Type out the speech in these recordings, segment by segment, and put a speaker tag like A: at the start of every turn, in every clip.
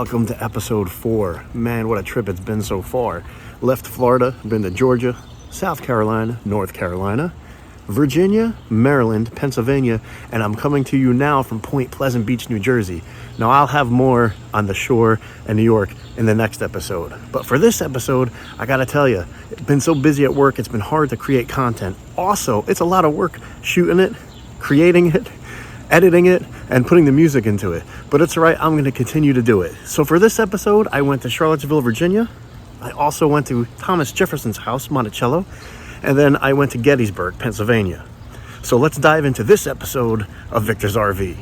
A: welcome to episode 4. Man, what a trip it's been so far. Left Florida, been to Georgia, South Carolina, North Carolina, Virginia, Maryland, Pennsylvania, and I'm coming to you now from Point Pleasant Beach, New Jersey. Now, I'll have more on the shore and New York in the next episode. But for this episode, I gotta tell you, it's been so busy at work, it's been hard to create content. Also, it's a lot of work shooting it, creating it, editing it, and putting the music into it. But it's all right, I'm gonna continue to do it. So for this episode, I went to Charlottesville, Virginia. I also went to Thomas Jefferson's house, Monticello. And then I went to Gettysburg, Pennsylvania. So let's dive into this episode of Victor's RV.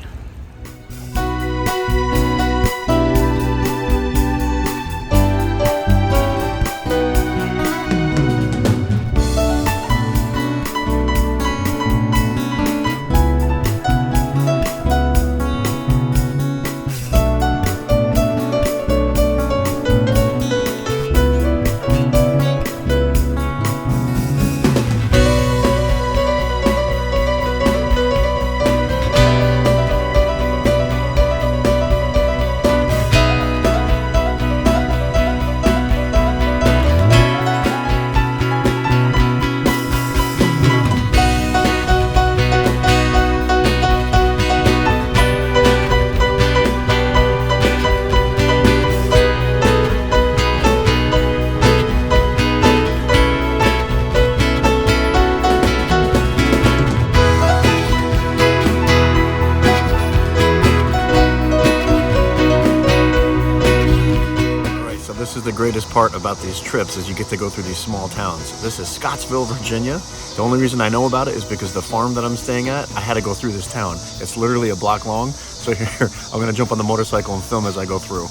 A: This is the greatest part about these trips is you get to go through these small towns. This is Scottsville, Virginia. The only reason I know about it is because the farm that I'm staying at, I had to go through this town. It's literally a block long. So here, I'm gonna jump on the motorcycle and film as I go through.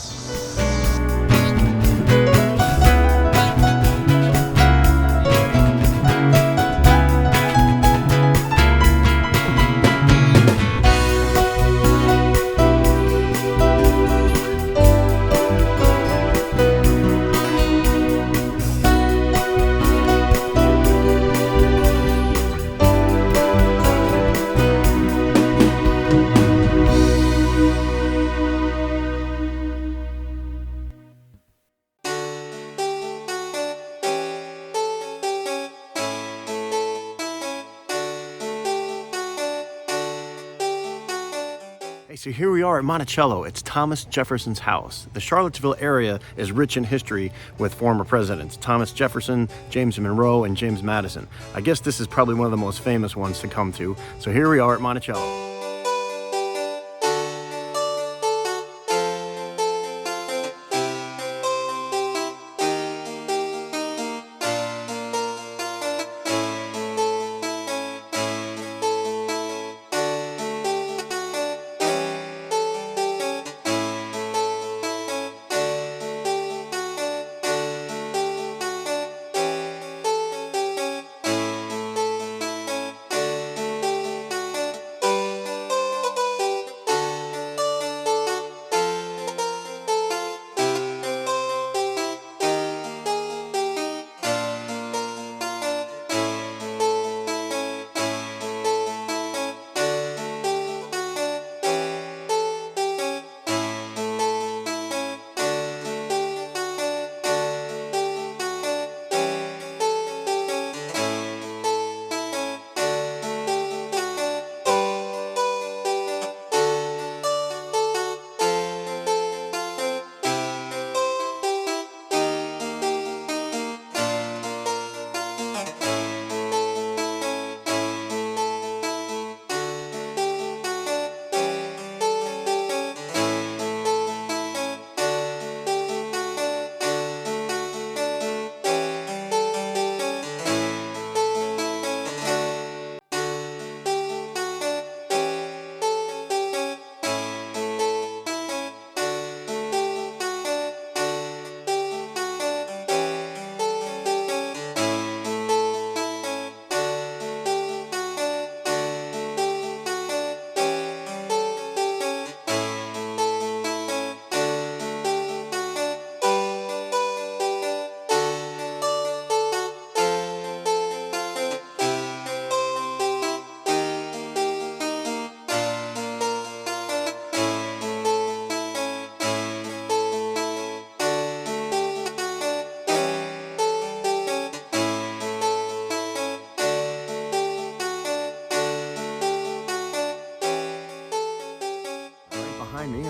A: So here we are at Monticello. It's Thomas Jefferson's house. The Charlottesville area is rich in history with former presidents, Thomas Jefferson, James Monroe, and James Madison. I guess this is probably one of the most famous ones to come to. So here we are at Monticello.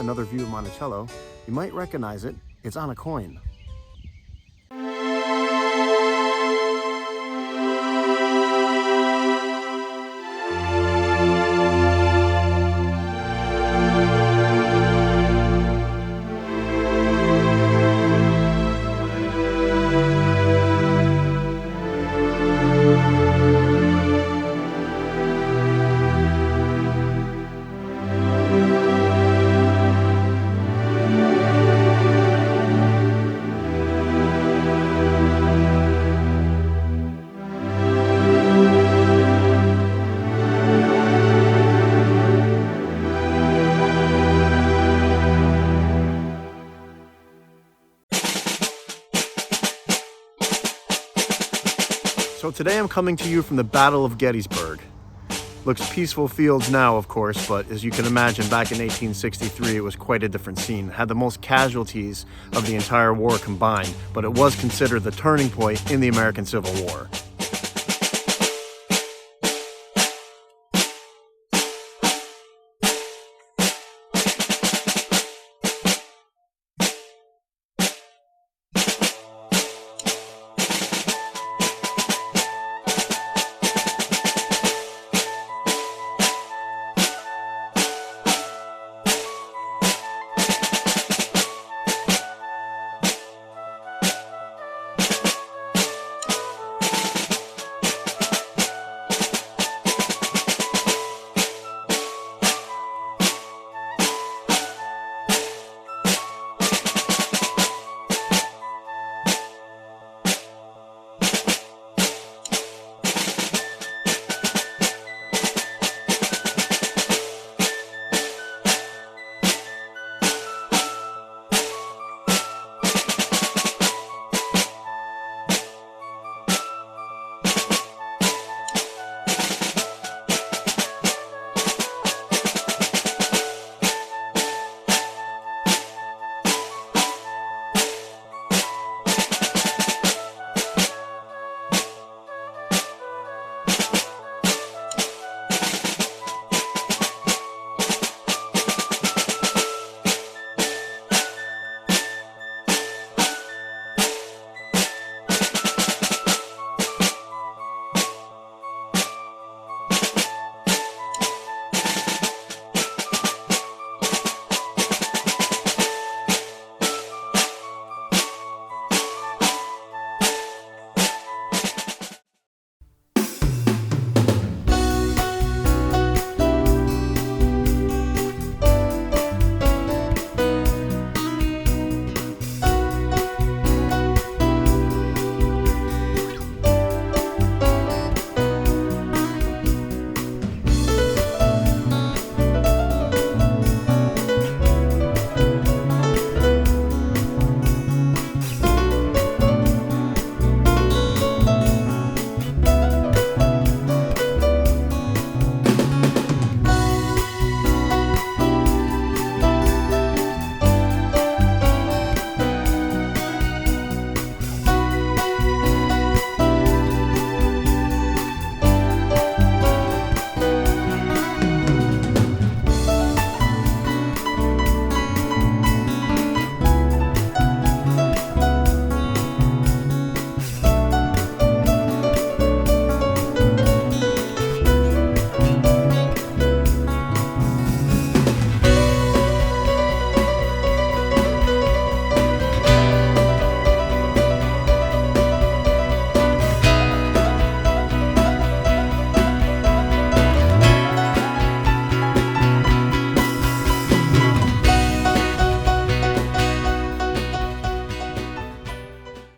A: another view of Monticello. You might recognize it. It's on a coin. So today I'm coming to you from the Battle of Gettysburg. Looks peaceful fields now, of course, but as you can imagine, back in 1863, it was quite a different scene. It had the most casualties of the entire war combined, but it was considered the turning point in the American Civil War.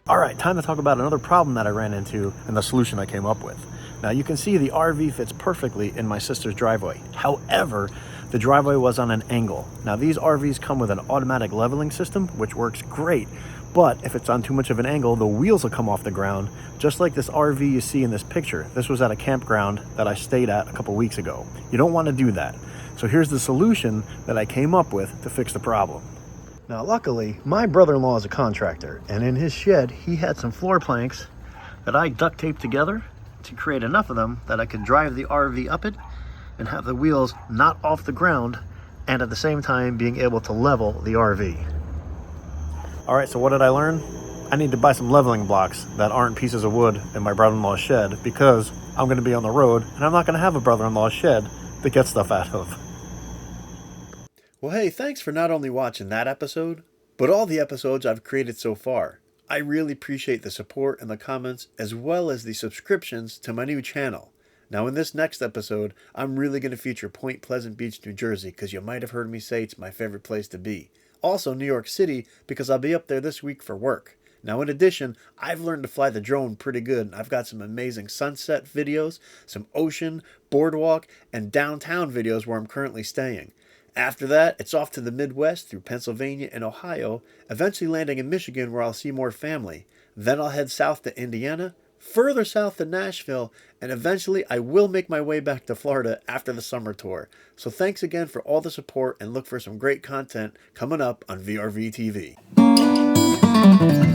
A: All right, time to talk about another problem that I ran into and the solution I came up with. Now you can see the RV fits perfectly in my sister's driveway. However, the driveway was on an angle. Now these RVs come with an automatic leveling system, which works great, but if it's on too much of an angle, the wheels will come off the ground, just like this RV you see in this picture. This was at a campground that I stayed at a couple weeks ago. You don't want to do that. So here's the solution that I came up with to fix the problem. Now, luckily, my brother-in-law is a contractor, and in his shed, he had some floor planks that I duct taped together to create enough of them that I could drive the RV up it and have the wheels not off the ground and at the same time being able to level the RV. All right, so what did I learn? I need to buy some leveling blocks that aren't pieces of wood in my brother-in-law's shed, because I'm going to be on the road and I'm not going to have a brother-in-law's shed to get stuff out of. Well, hey, thanks for not only watching that episode, but all the episodes I've created so far. I really appreciate the support and the comments, as well as the subscriptions to my new channel. Now, in this next episode, I'm really going to feature Point Pleasant Beach, New Jersey, because you might have heard me say it's my favorite place to be. Also, New York City, because I'll be up there this week for work. Now, in addition, I've learned to fly the drone pretty good. I've got some amazing sunset videos, some ocean, boardwalk, and downtown videos where I'm currently staying. After that, it's off to the Midwest through Pennsylvania and Ohio, eventually landing in Michigan where I'll see more family. Then I'll head south to Indiana, further south to Nashville, and eventually I will make my way back to Florida after the summer tour. So thanks again for all the support, and look for some great content coming up on VRV TV.